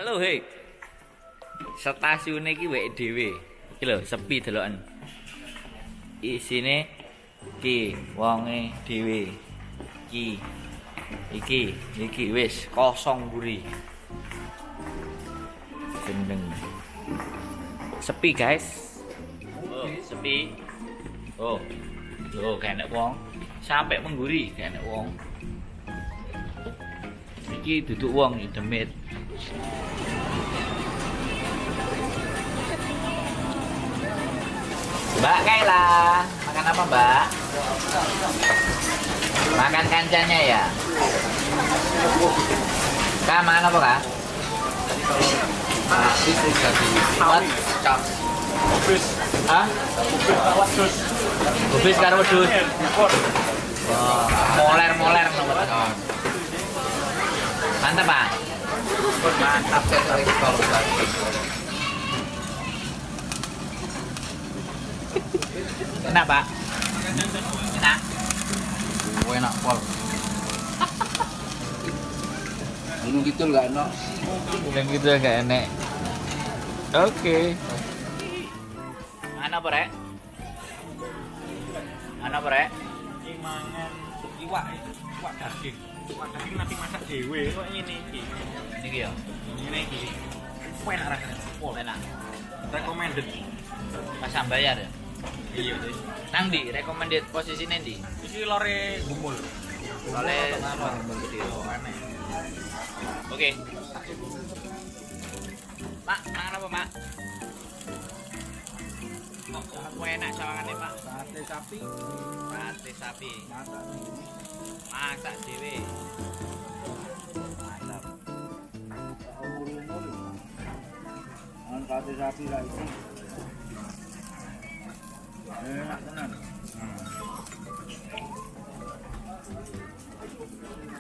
Halo hei. Stasiun iki wek dhewe. Iki lho sepi deloken. Isine iki wonge dhewe. Iki wis kosong buri. Gendeng. Sepi guys. Oh, sepi. Oh. Loh, gak enak wong. Sampai mengguri gak enak wong. Iki duduk wong demit. Mbak Kaila, makan apa Mbak? Makan kancanya ya? Kak, makan apa Kak? What? Hah? Kubis karo wedhus. Moler nomor. Mantap Pak. Mantap kalau enak Pak. Enak. Oh, enak pol. Gunung gitu nggak enak. Bukan gitu enggak enak. Oke. Mana apa rek? Mana apa rek? Iki mangan iwak daging. Iwak daging nanti masak dhewe kok ngene iki. Ini ya. Ngene iki. Enak rasane. Oh, enak. Recommended. Pas bayar ya. Iya, Dek. Nang di recommended posisinya di. Iki lore gumul. Oleh Oh, aneh. Oke. Pak, makan apa, Pak? Kok enak sawangannya, Pak? Sate sapi. Sate sapi. Masak. Masak dhewe. Mantap. An sate sapi lah itu. Enak tenan.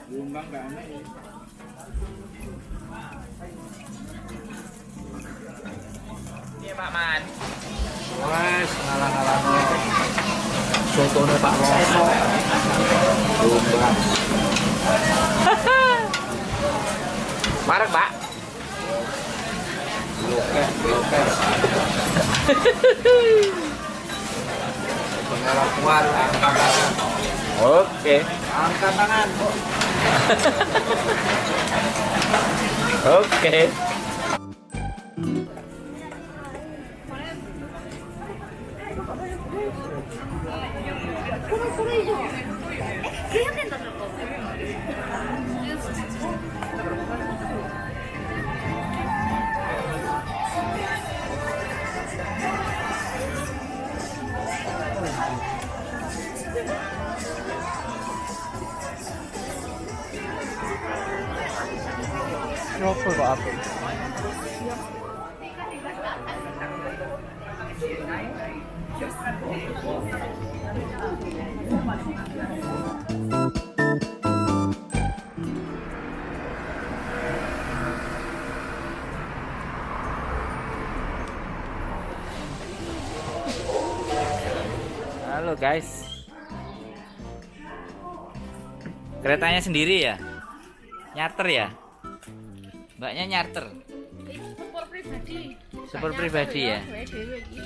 Lumbang gak enak ya. Iya, Pak Man. Wes, ngalah-ngalah sotone Pak Loso. Lumbang. Marek, Pak. Lokeh. Pengaruh kuat, angkat tangan. Oke. Angkat tangan. Oke. Rokok kok apa? Halo guys. Keretanya sendiri ya? Nyarter ya? Mbaknya nyarter. Super pribadi. Super pribadi ya? Dewe iki.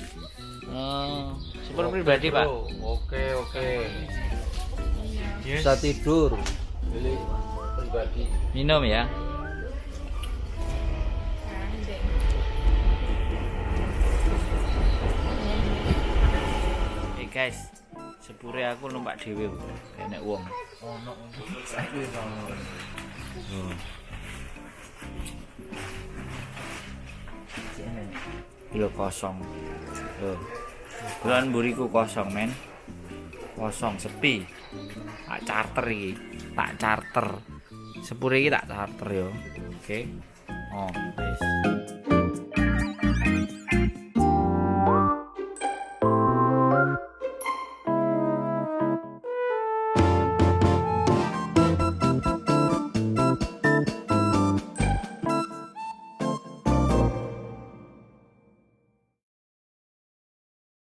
Oh, super pribadi Pak. Oke. Yes. Bisa tidur. Beli pribadi. Minum ya? Guys, sepure aku numpak dhewe enek wong. Ono saiki ono. Kilo kosong. Loh. Bulan buriku kosong, men. Kosong, sepi. Tak charter iki. Tak charter. Sepure iki tak charter yo. Oke. Oh, wis.